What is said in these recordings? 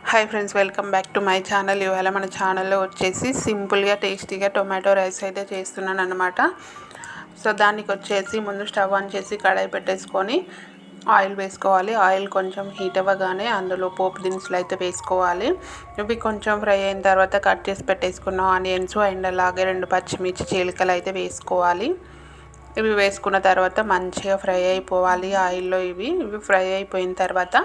Hi friends, welcome back to my channel. ఇవాళ మన ఛానల్లో వచ్చేసి సింపుల్గా టేస్టీగా టొమాటో రైస్ అయితే చేస్తున్నాను అనమాట. సో దానికి వచ్చేసి ముందు స్టవ్ ఆన్ చేసి కడాయి పెట్టేసుకొని ఆయిల్ వేసుకోవాలి. ఆయిల్ కొంచెం హీట్ అవ్వగానే అందులో పోపు దినుసులు అయితే వేసుకోవాలి. ఇవి కొంచెం ఫ్రై అయిన తర్వాత కట్ చేసి పెట్టేసుకున్న ఆనియన్స్ అండ్ అలాగే 2 పచ్చిమిర్చి చీలికలు అయితే వేసుకోవాలి. ఇవి వేసుకున్న తర్వాత మంచిగా ఫ్రై అయిపోవాలి ఆయిల్లో. ఇవి ఫ్రై అయిపోయిన తర్వాత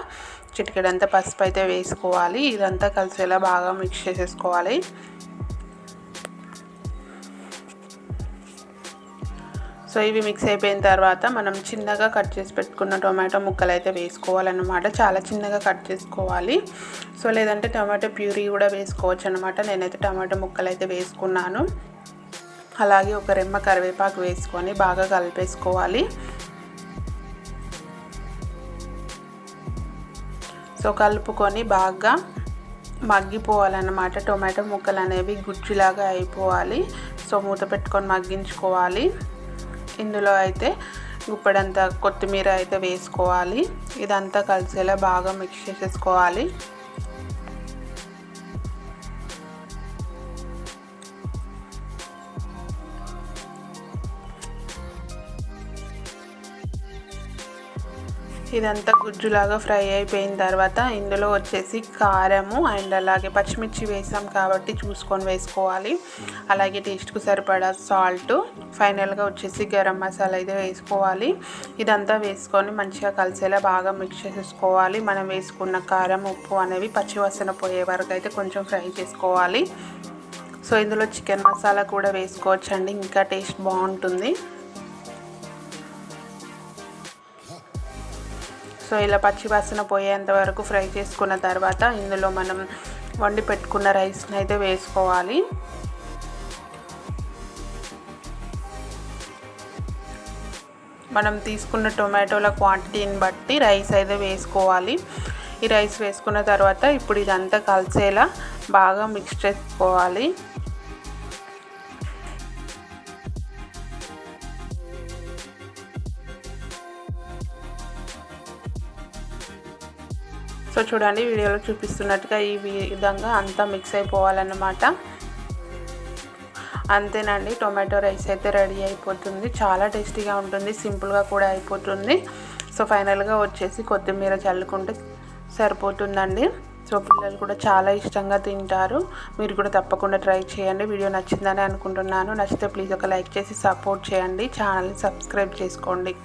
చిటికెడంతా పసుపు అయితే వేసుకోవాలి. ఇదంతా కలిసేలా బాగా మిక్స్ చేసేసుకోవాలి. సో ఇవి మిక్స్ అయిపోయిన తర్వాత మనం చిన్నగా కట్ చేసి పెట్టుకున్న టొమాటో ముక్కలు అయితే వేసుకోవాలన్నమాట. చాలా చిన్నగా కట్ చేసుకోవాలి. సో లేదంటే టొమాటో ప్యూరీ కూడా వేసుకోవచ్చు అనమాట. నేనైతే టొమాటో ముక్కలు అయితే వేసుకున్నాను. అలాగే ఒక రెమ్మ కరివేపాకు వేసుకొని బాగా కలిపేసుకోవాలి. సో కలుపుకొని బాగా మగ్గిపోవాలన్నమాట. టొమాటో ముక్కలు అనేవి గుజ్జులాగా అయిపోవాలి. సో మూత పెట్టుకొని మగ్గించుకోవాలి. ఇందులో అయితే గుప్పెడంత కొత్తిమీర అయితే వేసుకోవాలి. ఇదంతా కలిసేలా బాగా మిక్స్ చేసేసుకోవాలి. ఇదంతా గుజ్జులాగా ఫ్రై అయిపోయిన తర్వాత ఇందులో వచ్చేసి కారము అండ్ అలాగే పచ్చిమిర్చి వేసాం కాబట్టి చూసుకొని వేసుకోవాలి. అలాగే టేస్ట్కు సరిపడా సాల్ట్, ఫైనల్గా వచ్చేసి గరం మసాలా అయితే వేసుకోవాలి. ఇదంతా వేసుకొని మంచిగా కలిసేలా బాగా మిక్స్ చేసేసుకోవాలి. మనం వేసుకున్న కారం, ఉప్పు అనేవి పచ్చివాసన పోయే వరకు అయితే కొంచెం ఫ్రై చేసుకోవాలి. సో ఇందులో చికెన్ మసాలా కూడా వేసుకోవచ్చండి, ఇంకా టేస్ట్ బాగుంటుంది. సో ఇలా పచ్చి వాసన పోయేంత వరకు ఫ్రై చేసుకున్న తర్వాత ఇందులో మనం వండి పెట్టుకున్న రైస్ని అయితే వేసుకోవాలి. మనం తీసుకున్న టొమాటోల క్వాంటిటీని బట్టి రైస్ అయితే వేసుకోవాలి. ఈ రైస్ వేసుకున్న తర్వాత ఇప్పుడు ఇదంతా కలిసేలా బాగా మిక్స్ చేసుకోవాలి. సో చూడండి, వీడియోలో చూపిస్తున్నట్టుగా ఈ విధంగా అంతా మిక్స్ అయిపోవాలన్నమాట. అంతేనండి, టొమాటో రైస్ అయితే రెడీ అయిపోతుంది. చాలా టేస్టీగా ఉంటుంది, సింపుల్గా కూడా అయిపోతుంది. సో ఫైనల్గా వచ్చేసి కొత్తిమీర చల్లుకుంటే సరిపోతుందండి. సో పిల్లలు కూడా చాలా ఇష్టంగా తింటారు. మీరు కూడా తప్పకుండా ట్రై చేయండి. వీడియో నచ్చిందని అనుకుంటున్నాను. నచ్చితే ప్లీజ్ ఒక లైక్ చేసి సపోర్ట్ చేయండి. ఛానల్ని సబ్స్క్రైబ్ చేసుకోండి.